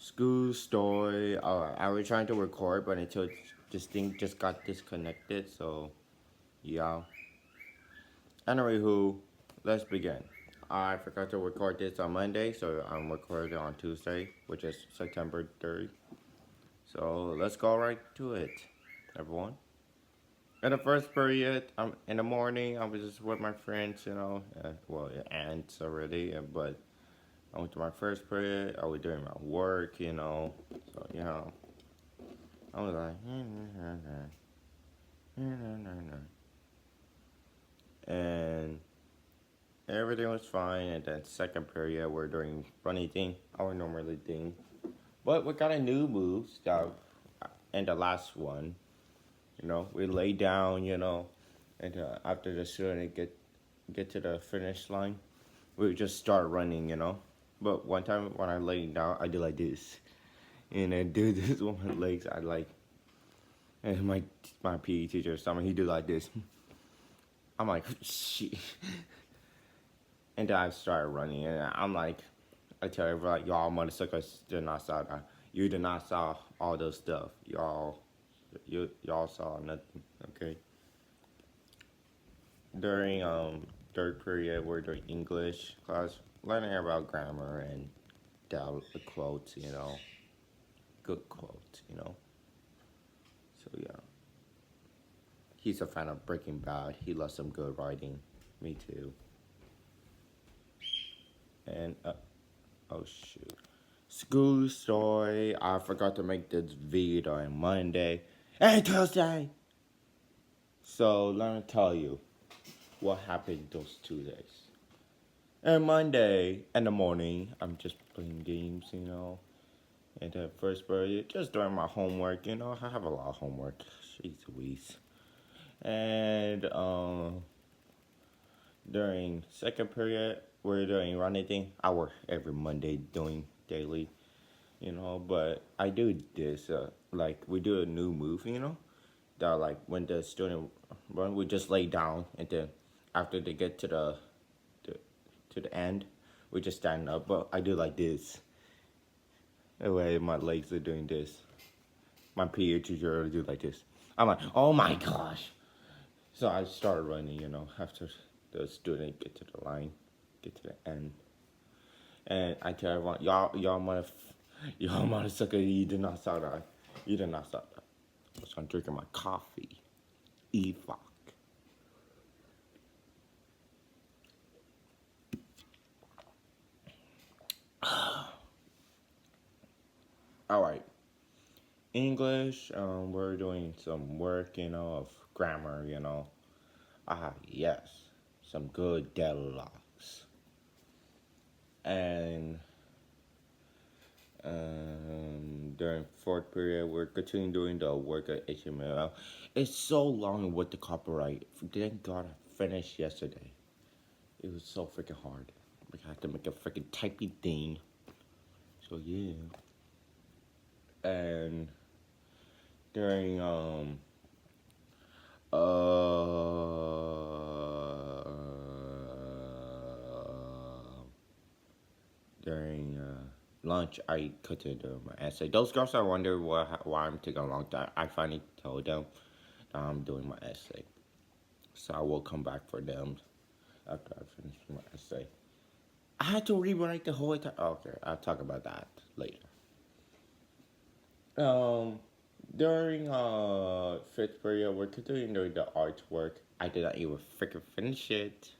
School story. I was trying to record, but until this thing just got disconnected. So yeah. Anyway, let's begin. I forgot to record this on Monday, so I'm recording on Tuesday, which is September 3rd. So let's go right to it, everyone. In the first period, in the morning, I was just with my friends, aunts already, but I went to my first period. I was doing my work, So I was like, and everything was fine. And then second period, we're doing funny thing, our normally thing, but we got a new moves that in the last one. We lay down, and after the student get to the finish line, we just start running, But one time when I lay down, I do like this, and I do this with my legs. I like, and my PE teacher, summer, he do like this. I'm like, shit. And then I started running, and I'm like, I tell everybody, like, y'all motherfuckers did not saw that. You did not saw all those stuff. Y'all saw nothing. Okay. During third period, we're doing English class, learning about grammar and the quotes, good quotes. So yeah, he's a fan of Breaking Bad. He loves some good writing. Me too. And oh shoot. School story. I forgot to make this video on Monday and Tuesday. So let me tell you what happened those 2 days. And Monday in the morning, I'm just playing games, And the first period, just doing my homework, I have a lot of homework. Jeez Louise. And during second period, we're doing running thing. I work every Monday doing daily. But I do this, like, we do a new move, that, like, when the student run, we just lay down, and then after they get to the end, we just stand up, but I do like this. The way my legs are doing this. My PE teacher do like this. I'm like, oh my gosh. So I started running, after the student get to the line, get to the end. And I tell everyone, y'all motherfucker, you did not saw that. You did not saw that. So I'm drinking my coffee. E-fuck. Alright. English, we're doing some work, of grammar, yes. Some good dialogues. And during fourth period, we're continuing doing the work at HTML. It's so long with the copyright. Thank God I finished yesterday. It was so freaking hard. I had to make a freaking typey thing. So yeah. And during uh during lunch, I couldn't do my essay. Those girls are wondering why I'm taking a long time. I finally told them that I'm doing my essay. So I will come back for them after I finish my essay. I had to rewrite the whole entire. Okay, I'll talk about that later. Um, during fifth period, we're continuing doing the artwork. I did not even freaking finish it.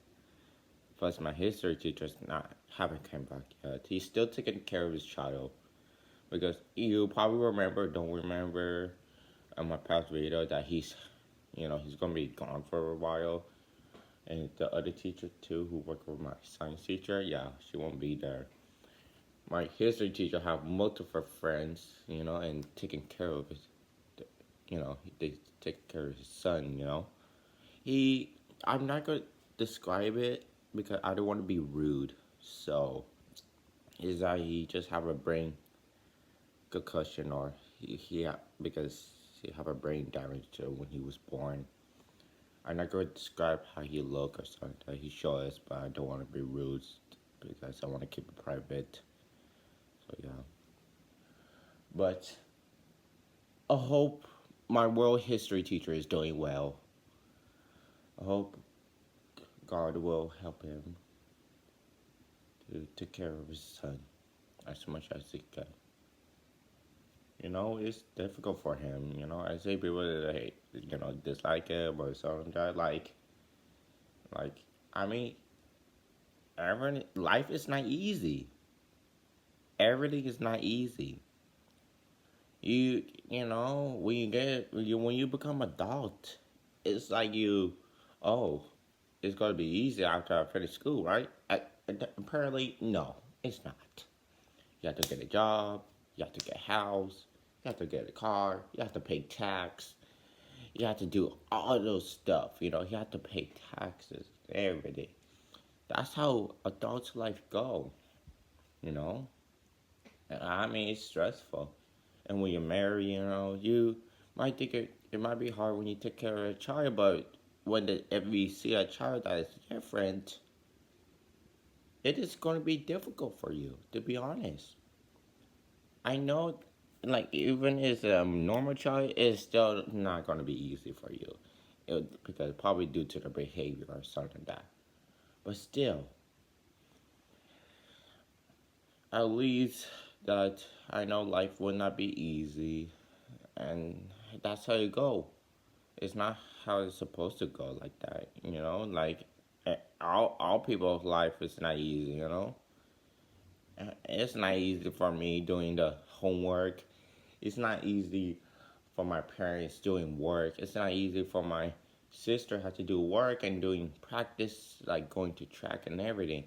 Plus, my history teacher's not haven't come back yet. He's still taking care of his child because you probably remember, don't remember, on my past video that he's gonna be gone for a while. And the other teacher too, who worked with my science teacher, yeah, she won't be there. My history teacher have multiple friends, and taking care of his, they take care of his son, He, I'm not gonna describe it because I don't want to be rude. So, is that he just have a brain concussion, or because he have a brain damage when he was born. I'm not going to describe how he look or something. He show us, but I don't want to be rude because I want to keep it private. So yeah. But I hope my world history teacher is doing well. I hope God will help him to take care of his son as much as he can. It's difficult for him. I see people that dislike him or something that like, I mean, life is not easy. Everything is not easy. When you become adult, it's like oh, it's gonna be easy after I finish school, right? Apparently, no, it's not. You have to get a job, you have to get a house, you have to get a car, you have to pay tax, you have to do all those stuff. You have to pay taxes, everything. That's how adult life go. You know, I mean, it's stressful. And when you're married, you might think it might be hard when you take care of a child, but if you see a child that is different, it is going to be difficult for you, to be honest. I know, like, even as a normal child, it's still not going to be easy for you. Because probably due to the behavior or something like that. But still, at least that I know life will not be easy, and that's how you go. It's not how it's supposed to go like that. Like all people's life is not easy. It's not easy for me doing the homework. It's not easy for my parents doing work. It's not easy for my sister had to do work and doing practice, like going to track and everything.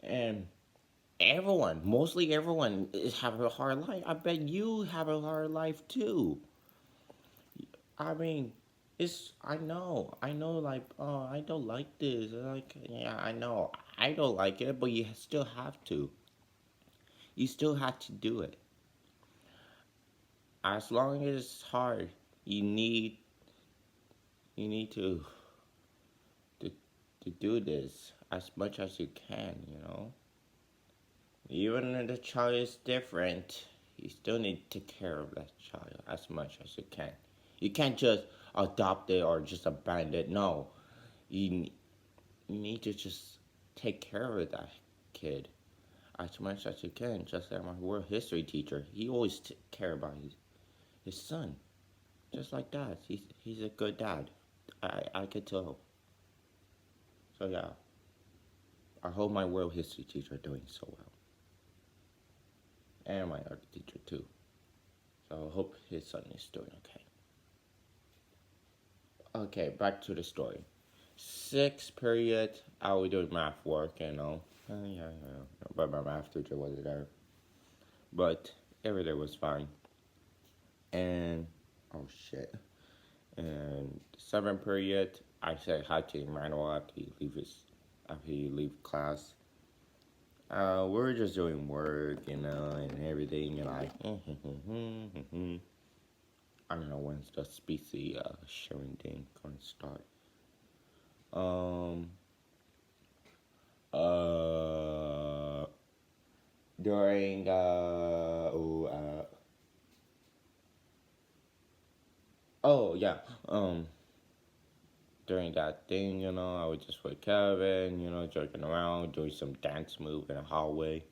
And mostly everyone, is having a hard life. I bet you have a hard life too. I mean, I know, like, oh, I don't like this. Like, yeah, I know, I don't like it, but you still have to. You still have to do it. As long as it's hard, you need, you need to, to do this as much as you can. Even if the child is different, you still need to take care of that child as much as you can. You can't just adopt it or just abandon it. No, you you need to just take care of that kid as much as you can. Just like my world history teacher, he always took care about his son, just like that. He's a good dad. I could tell. So yeah, I hope my world history teacher doing so well, and my art teacher too. So I hope his son is doing okay. Okay, back to the story. Sixth period, I was doing math work, yeah. But my math teacher wasn't there. But everything was fine. And, oh shit. And seventh period, I said hi to Emmanuel after he leave class. We were just doing work, and everything, and I don't know when's the species sharing thing gonna start. Um, uh, during oh yeah, during that thing, I was just with Kevin, joking around, doing some dance move in the hallway.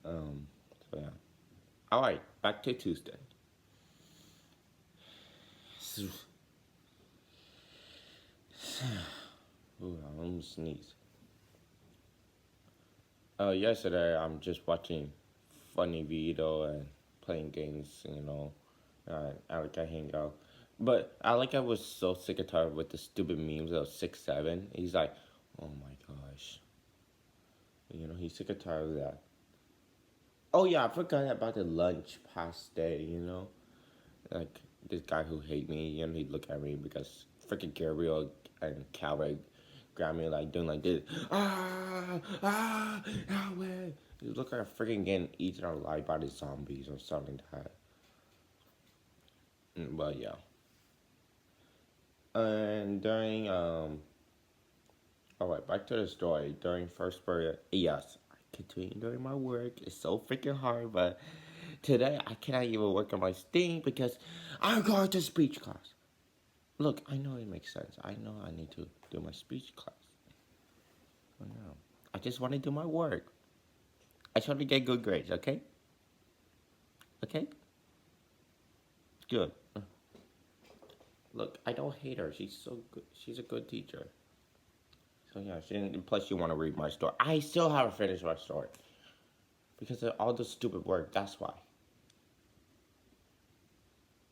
Um, so yeah. All right, back to Tuesday. Ooh, I almost sneeze. Yesterday I'm just watching funny video and playing games, I like I hang out. But I was so sick and tired with the stupid memes of 6 7. He's like, oh my gosh. He's sick and tired of that. Oh yeah, I forgot about the lunch past day, Like this guy who hate me, he'd look at me because freaking Gabriel and Calvin grab me like doing like this. Man. You look like a freaking getting eaten alive by the zombies or something like that. But yeah. And during alright, back to the story. During first period, yes, I continue doing my work. It's so freaking hard, but Today, I cannot even work on my thing because I'm going to speech class. Look, I know it makes sense. I know I need to do my speech class. I know. I just want to do my work. I try to get good grades, okay? Okay? Good. Look, I don't hate her. She's so good. She's a good teacher. So yeah, plus you want to read my story. I still haven't finished my story because of all the stupid work. That's why.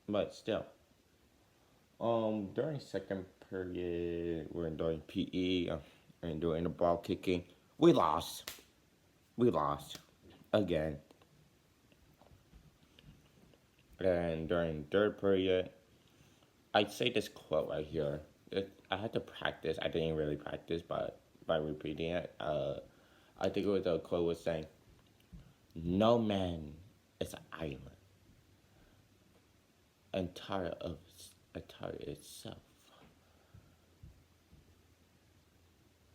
But still, during second period, we're doing PE and doing the ball kicking. We lost. We lost again. And during third period, I'd say this quote right here. I had to practice. I didn't really practice, but by repeating it, I think it was the quote was saying, "No man is an island, entire itself,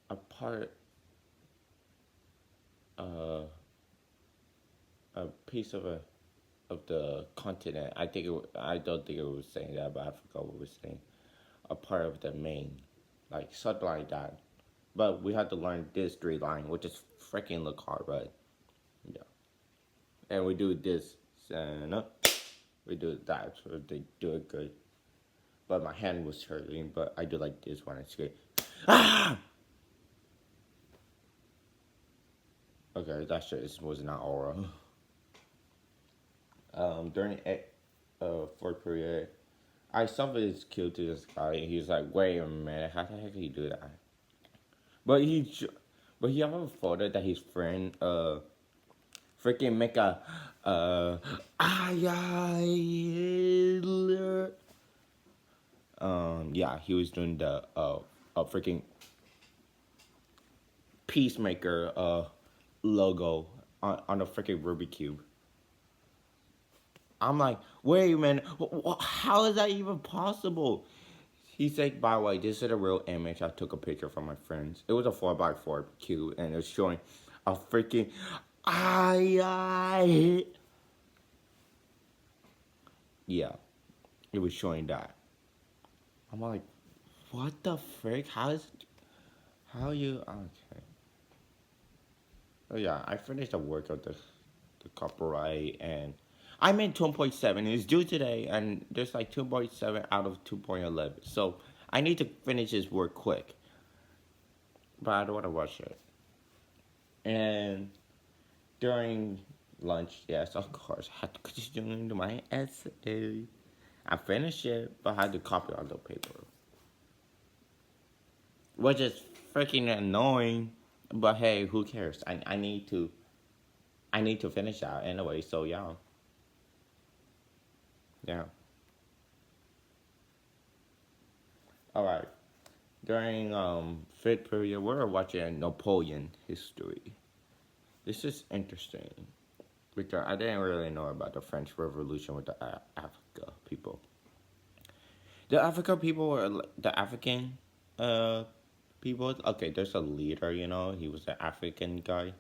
a part, uh, a piece of the continent." I don't think it was saying that, but I forgot what it was saying. A part of the main, like something like that. But we had to learn this three line, which is freaking look hard, but yeah. And we do this, no, we do that, so they do it good. But my hand was hurting, but I do like this when I skate. Ah! Okay, that shit was not aura. During fourth period, I saw this cute to this guy. And he's like, "Wait a minute, how the heck did he do that?" But he have a photo that his friend freaking make a ay, yeah, he was doing the freaking Peacemaker logo on a freaking Rubik cube. I'm like, wait a minute, how is that even possible? He said, by the way, this is a real image. I took a picture from my friends. It was a 4x4 cube, and it was showing a freaking ay. Yeah, it was showing that. I'm like, what the frick? How you okay? Oh yeah, I finished the work of the copyright and I made 2.7. It's due today, and there's like 2.7 out of 2.11. So I need to finish this work quick, but I don't want to rush it. And during lunch, yes, of course, I had to continue my essay. I finished it, but I had to copy on the paper, which is freaking annoying. But hey, who cares? I need to finish that anyway. So yeah, yeah. All right. During fifth period, we were watching Napoleon history. This is interesting because I didn't really know about the French Revolution with the Africa people. The Africa people were the African uh, people. Okay, there's a leader, you know. He was an African guy.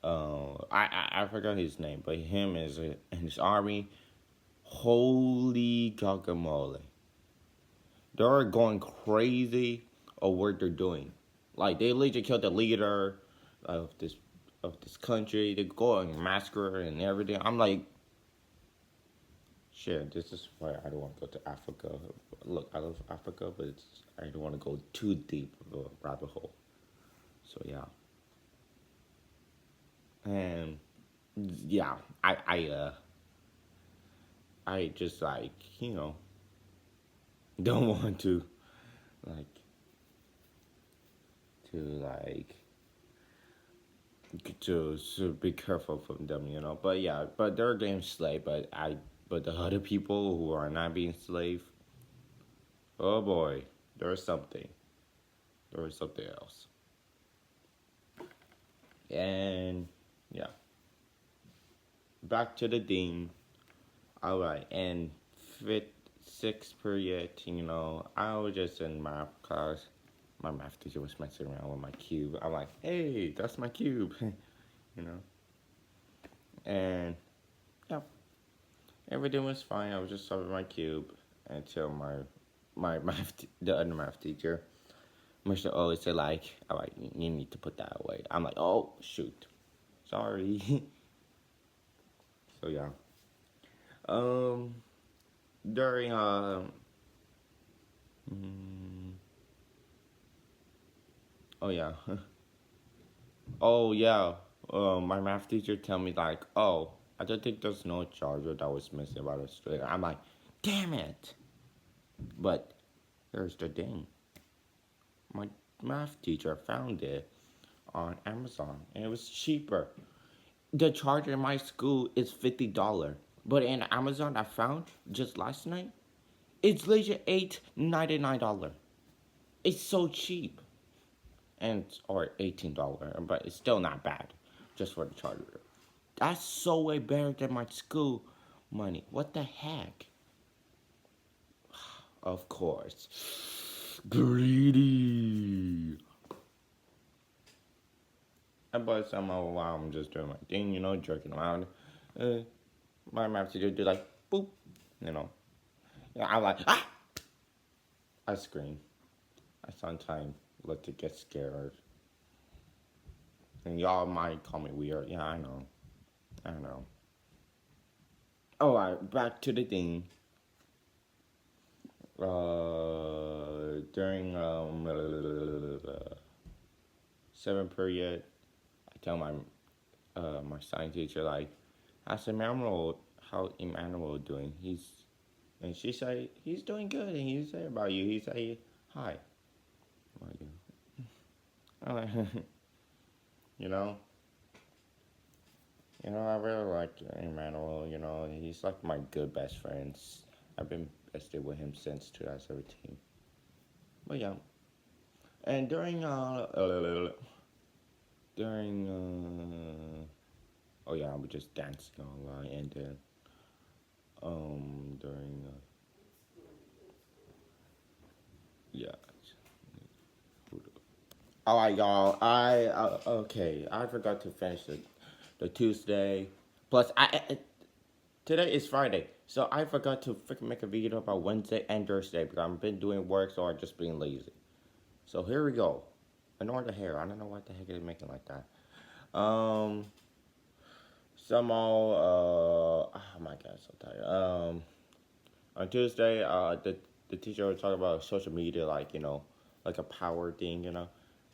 I forgot his name, but him is in his army. Holy guacamole! They're going crazy of what they're doing. Like they literally killed the leader of this country. They're going massacre and everything. I'm like, shit. This is why I don't want to go to Africa. Look, I love Africa, but I don't want to go too deep of a rabbit hole. So yeah, and yeah, I just like don't want like like to be careful from them, you know. But yeah, but they're getting slave. But the other people who are not being slave, oh boy, there's something. There is something else. And yeah, back to the dean. All right, and fifth, sixth period, I was just in math class. My math teacher was messing around with my cube. I'm like, hey, that's my cube, you know. And yeah. Everything was fine. I was just solving my cube until my the other math teacher, Mr. always said like, all right, you need to put that away. I'm like, oh shoot, sorry. So yeah. Um, during mm, oh yeah, oh yeah. My math teacher tell me like, oh, I don't think there's no charger that was missing about the string. I'm like, damn it. But here's the thing. My math teacher found it on Amazon and it was cheaper. The charger in my school is $50, but in Amazon I found just last night, it's legit $8.99. It's so cheap, and or $18, but it's still not bad, just for the charger. That's so way better than my school money. What the heck? Of course, greedy. But somehow while I'm just doing my thing, jerking around, uh, my math teacher do like boop, you know. Yeah, I'm like ah. I scream. I sometimes let it get scared. And y'all might call me weird. Yeah, I know. I know. Alright, back to the thing. During seventh period, I tell my science teacher like, how's Emmanuel? How Emmanuel doing? And she say he's doing good. And he say about you. He say hi. About you. I'm like, you know. I really like Emmanuel. He's like my good best friends. I've been bested with him since 2017. But yeah, and during oh yeah, I was just dancing online, and then during yeah. All right, y'all. Okay. I forgot to finish the Tuesday. Plus, today is Friday, so I forgot to freaking make a video about Wednesday and Thursday because I've been doing work, so I'm just being lazy. So here we go. Ignore the hair. I don't know what the heck it is making like that. Somehow, oh my god, I'm so tired. On Tuesday, the teacher was talking about social media, like like a power thing, And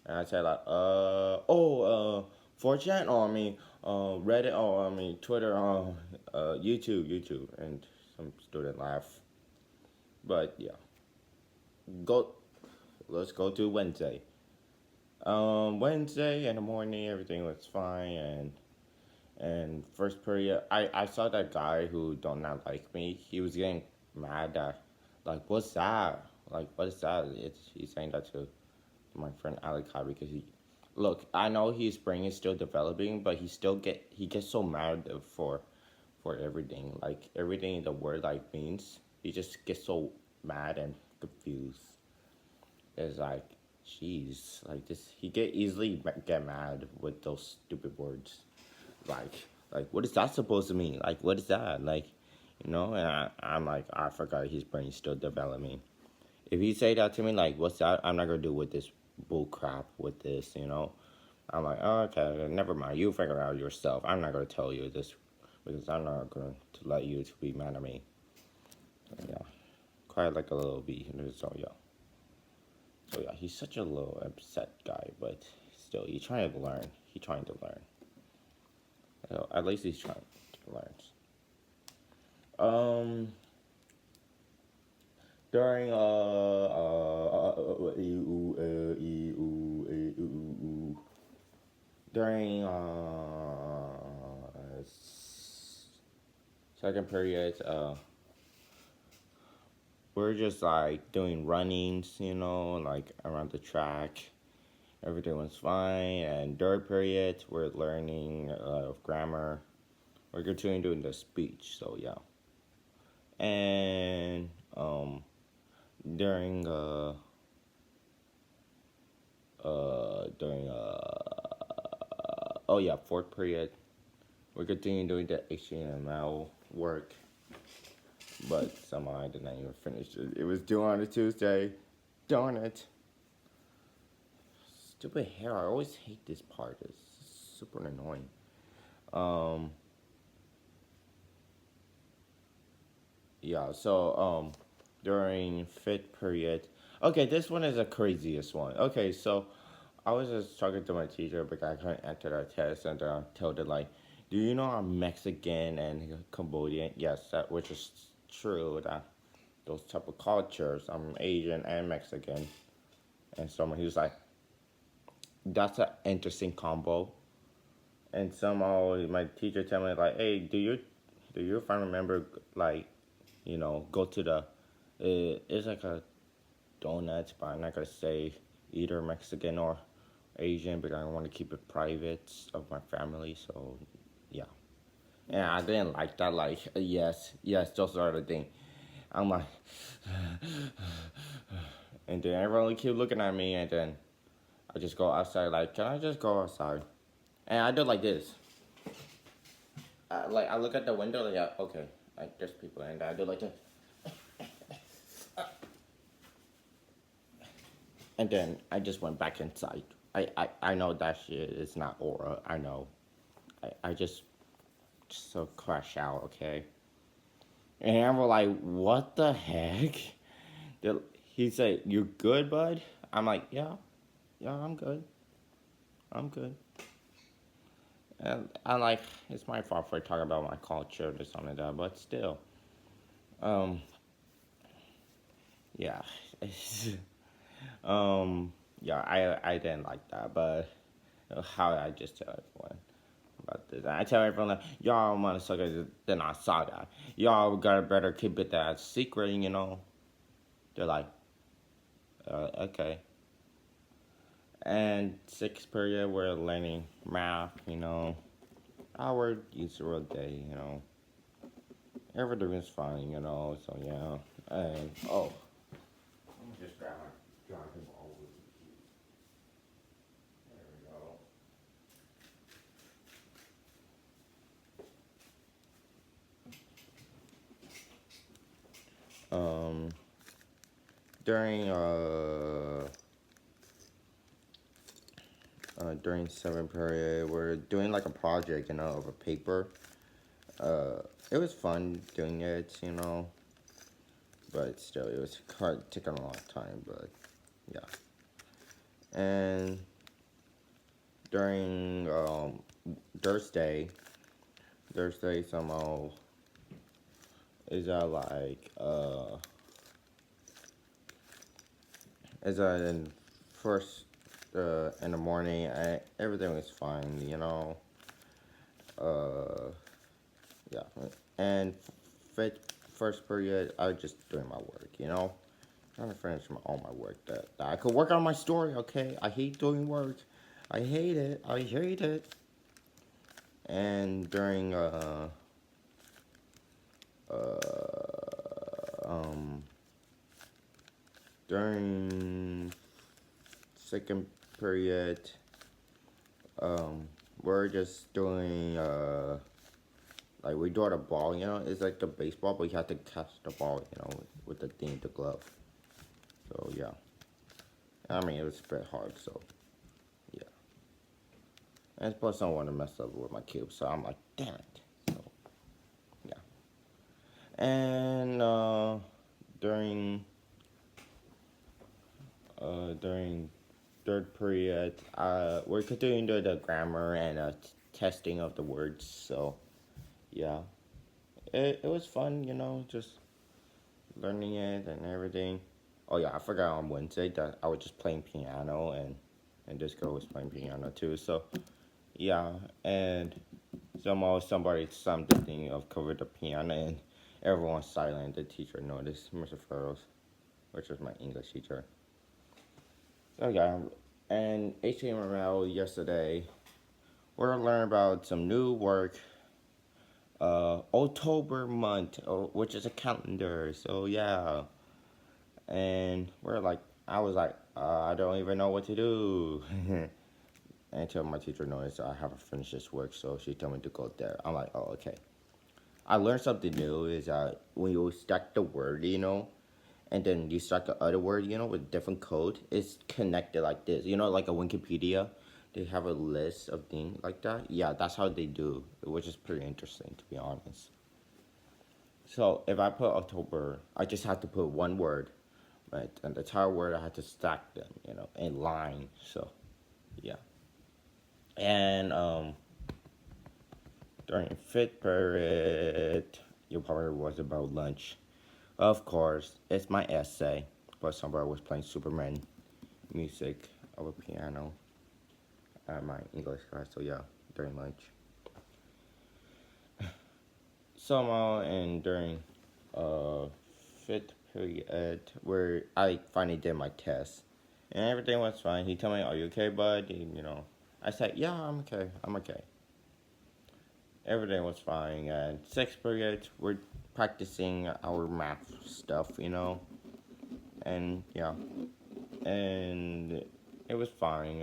I said like, 4chan, or I mean, Reddit, or I mean, Twitter, YouTube, and some student laugh. But yeah, go. Let's go to Wednesday. Wednesday in the morning, everything was fine, and first period, I saw that guy who don't not like me. He was getting mad that, like, what's that? Like, what is that? He's saying that to my friend Alekai because look, I know his brain is still developing, but he gets so mad for everything, like everything the word like means. He just gets so mad and confused. It's like, jeez, like this. He get easily get mad with those stupid words. Like, what is that supposed to mean? Like, what is that? Like, and I'm like, I forgot his brain's still developing. If he say that to me, like, what's that? I'm not gonna do with this bull crap with this. I'm like, oh, okay, never mind. You figure out yourself. I'm not gonna tell you this because I'm not going to let you to be mad at me. Yeah, cried like a little bee. So yeah, he's such a little upset guy, but still, he's trying to learn. He's trying to learn. At least he's trying to learn. During during second period, we're just like doing runnings, like around the track. Everything was fine. And third period, we're learning grammar. We're continuing doing the speech. So yeah. And during oh yeah, fourth period, we're continuing doing the HTML work. but somehow I did not even finish it. It was due on a Tuesday. Darn it. Stupid hair. I always hate this part. It's super annoying. Um, yeah, during fifth period. Okay, this one is the craziest one. Okay, so I was just talking to my teacher because I couldn't enter the test, and I told her like, "Do you know I'm Mexican and Cambodian?" Yes, that which is true. That those type of cultures. I'm Asian and Mexican, and someone he was like, "That's an interesting combo." And somehow my teacher tell me like, "Hey, do you if I remember like, go to the, it's like a donuts, but I'm not gonna say either Mexican or Asian, but I want to keep it private of my family. So, yeah. And I didn't like that. Like, yes, yes, those are the thing. I'm like, and then everyone keep looking at me, and then I just go outside. Like, can I just go outside? And I do like this. I look at the window. Like, yeah, okay, like there's people, and I do like this. And then I just went back inside. I know that shit is not aura. I know. I just so crash out, okay? And I was like, what the heck? He said, you good, bud? I'm like, yeah, yeah, I'm good. I'm good. And I'm like, it's my fault for talking about my culture or something like that, but still. Um, yeah. um, yeah, I didn't like that, but how I just tell everyone about this. I tell everyone like, y'all motherfuckers, then I saw that. Y'all gotta better keep it that secret, you know. They're like, okay. And sixth period, we're learning math, our usual day, Everything is fine, so yeah. And, oh. Let me just grab my Dragon Ball. There we go. During, during seventh period, we're doing like a project, of a paper. It was fun doing it, but still, it was hard, taking a lot of time, but yeah. And during Thursday, somehow is is in first in the morning, everything was fine, uh yeah. And first period, I was just doing my work, trying to finish all my work that I could work on my story. Okay, I hate doing work. I hate it. I hate it. And um during second period, we're just doing like we draw the ball. It's like the baseball, but you have to catch the ball. With the glove. So yeah. I mean, it was a bit hard. So yeah. And plus, I don't want to mess up with my cube, so I'm like, damn it. So yeah. And during during third period, we're continuing to do the grammar and testing of the words. So yeah, it was fun, just learning it and everything. Oh yeah, I forgot on Wednesday that I was just playing piano, and this girl was playing piano too. So yeah, and somehow somebody something of covered the piano, and everyone's silent. The teacher noticed, Mr. Furrows, which was my English teacher. So yeah, and HTML yesterday, we're gonna learn about some new work. October month, which is a calendar. So yeah, and I was like, I don't even know what to do. Until my teacher noticed I haven't finished this work, so she told me to go there. I'm like, oh, okay. I learned something new is that when you stack the word, and then you stack the other word, with different code, it's connected like this. Like a Wikipedia, they have a list of things like that. Yeah, that's how they do, which is pretty interesting to be honest. So if I put October, I just have to put one word, right? And the entire word I had to stack them, in line. So yeah. And during fifth period, you probably was about lunch. Of course, it's my essay, but somebody was playing Superman music over piano at my English class. So yeah, during lunch. Somehow, and during uh fifth period, where I finally did my test, and everything was fine. He told me, "Are you okay, bud?" And, I said, "Yeah, I'm okay. I'm okay." Everything was fine. And sixth period, we're practicing our math stuff. And yeah, and it was fine.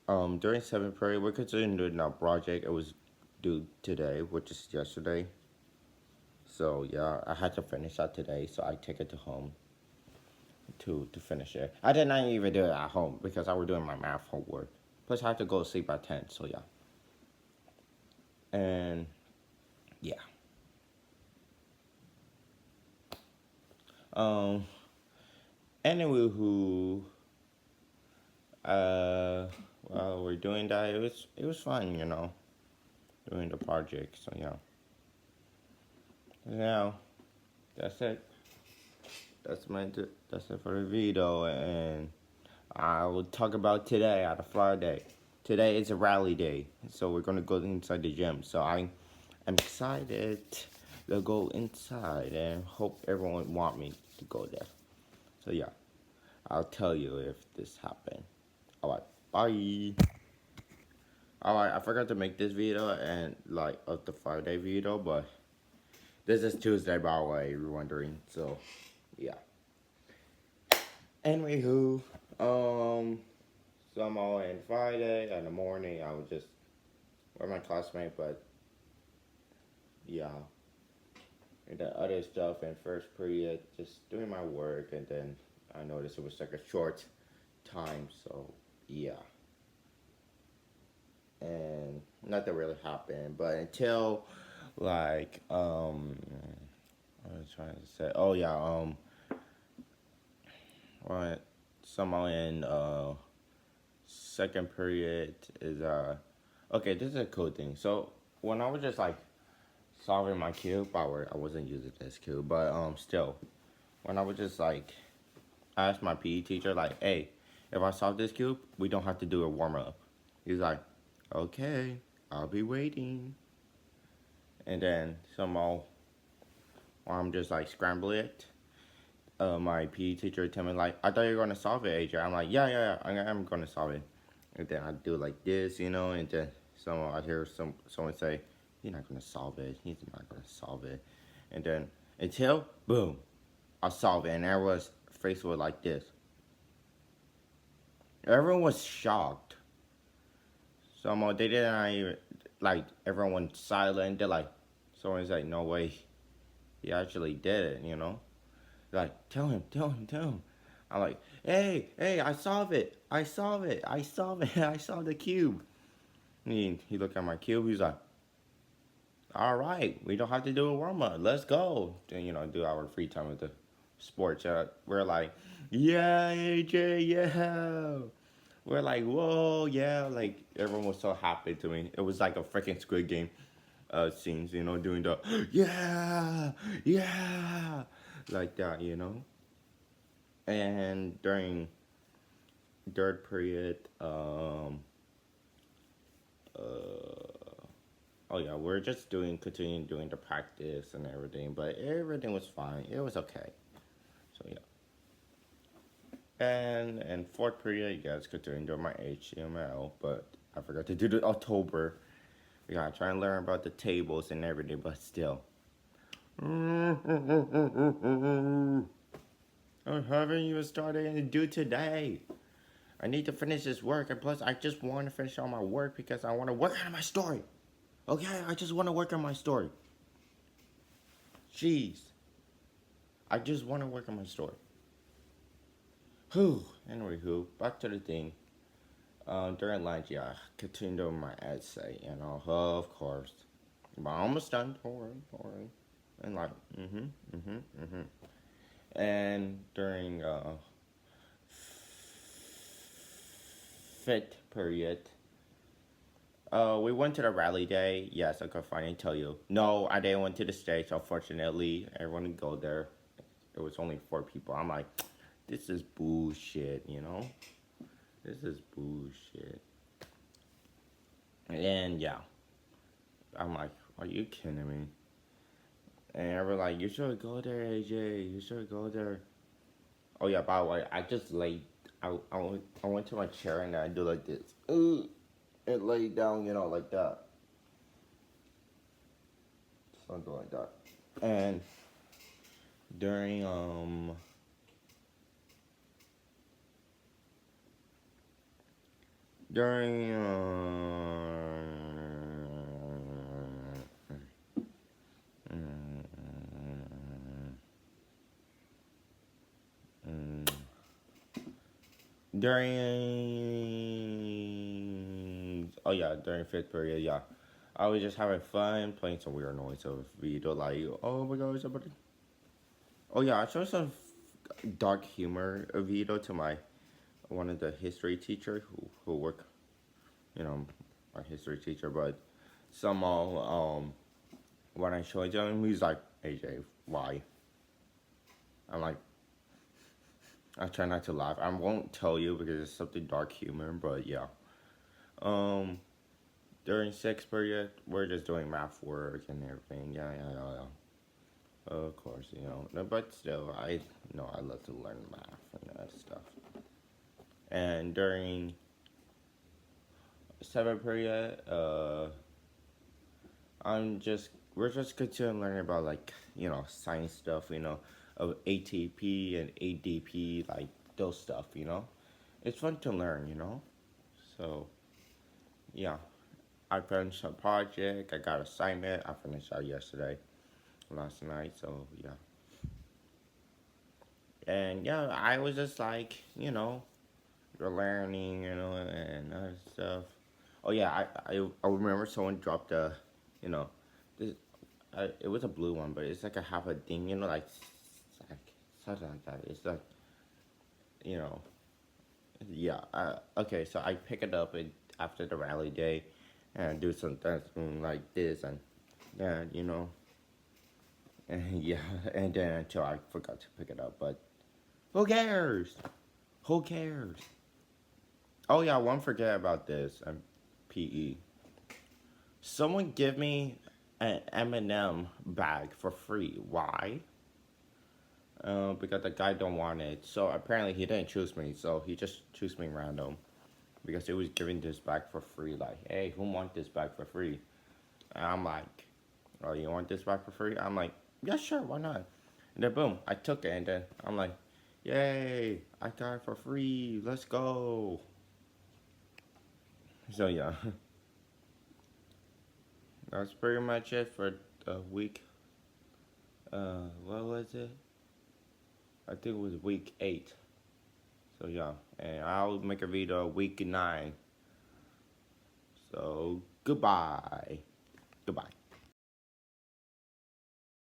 During seventh period, we're considering doing our project. It was due today, which is yesterday. So yeah, I had to finish that today. So I take it to home to finish it. I did not even do it at home because I was doing my math homework. Plus, I had to go to sleep at 10. So yeah, and yeah. Um. Anyway, uh, while we're doing that, it was fun, doing the project. So yeah. Now that's it. That's it for the video, and I will talk about today on a Friday. Today is a rally day, so we're gonna go inside the gym. So I'm excited to go inside and hope everyone want me to go there. So yeah, I'll tell you if this happened. Alright, bye. Alright, I forgot to make this video and like of the Friday video, but this is Tuesday by the way, you're wondering. So yeah. Anywho, somehow on Friday in the morning I was just with my classmate, but yeah. And the other stuff in first period, just doing my work, and then I noticed it was like a short time, so yeah. And nothing really happened, but until like I was trying to say, oh yeah, what somehow in second period is okay, this is a cool thing. So when I was just like solving my cube, I wasn't using this cube, but still, when I was just like ask my PE teacher like, hey, if I solve this cube, we don't have to do a warm up. He's like, okay, I'll be waiting. And then somehow, while I'm just like scrambling it, my PE teacher tell me like, I thought you were gonna solve it, AJ. I'm like, yeah, I'm gonna solve it. And then I do like this, and then I hear someone say, he's not gonna solve it. He's not gonna solve it. And then until boom, I solve it, and everyone's face was like this. Everyone was shocked. Somehow they didn't even like everyone went silent. They're like, someone's like, no way, he actually did it. Like, tell him, tell him, tell him. I'm like, hey, I solved it. I solved it. I solved it. I solved the cube. He looked at my cube. He's like, all right, we don't have to do a warm up. Let's go. Then, do our free time with the sports. We're like, yeah, AJ, yeah. We're like, whoa, yeah. Like, everyone was so happy to me. It was like a freaking Squid Game scenes, doing the, yeah, like that. And during third period, oh yeah, we're just continuing doing the practice and everything, but everything was fine. It was okay. So yeah. And fourth period, yeah, it's continuing doing my HTML, but I forgot to do the October. We gotta try and learn about the tables and everything, but still. I haven't even started to do today. I need to finish this work, and plus, I just want to finish all my work because I want to work on my story. Okay, I just want to work on my story. Jeez. I just want to work on my story. Whew. Anyway, back to the thing. During lunch, yeah, I continued on my essay, of course. But I'm almost done. Don't worry, don't worry. And like, And during fifth period, we went to the rally day. Yes, I could finally tell you. No, I didn't went to the stage. Unfortunately, everyone would go there. It was only 4 people. I'm like, this is bullshit. This is bullshit. And yeah, I'm like, are you kidding me? And everyone like, you should go there, AJ. You should go there. Oh yeah, by the way, I just laid. I went to my chair and I do like this. It laid down, like that. Something like that. And during during during fifth period, yeah, I was just having fun playing some weird noise of video like, oh my god, somebody. Oh yeah, I showed some dark humor video to my one of the history teacher who work, you know, my history teacher, but somehow when I showed him, he's like, AJ, why? I'm like, I try not to laugh. I won't tell you because it's something dark humor, but yeah. Um, During sixth period, we're just doing math work and everything. Yeah. Of course, but still, I know I love to learn math and that stuff. And during seventh period, we're just continuing learning about like science stuff, of ATP and ADP, like those stuff, It's fun to learn, So yeah, I finished a project. I got assignment. I finished that yesterday, last night. So yeah, and yeah, I was just like, you're learning, and other stuff. Oh yeah, I remember someone dropped you know, this, it was a blue one, but it's like a half a thing, like something like that. It's like, you know, yeah. Okay, so I pick it up after the rally day, and do some things like this and that, and yeah, and then until I forgot to pick it up, but who cares? Who cares? Oh yeah, I won't forget about this. PE. Someone give me an M&M bag for free. Why? Because the guy don't want it. So apparently he didn't choose me. So he just chose me random because he was giving this bag for free. Like, hey, who want this bag for free? And I'm like, oh, you want this bag for free? I'm like, yeah, sure, why not? And then boom, I took it, and then I'm like, yay, I got it for free. Let's go. So yeah, that's pretty much it for the week. What was it? I think it was week 8. So yeah, and I'll make a video week 9. So goodbye. Goodbye.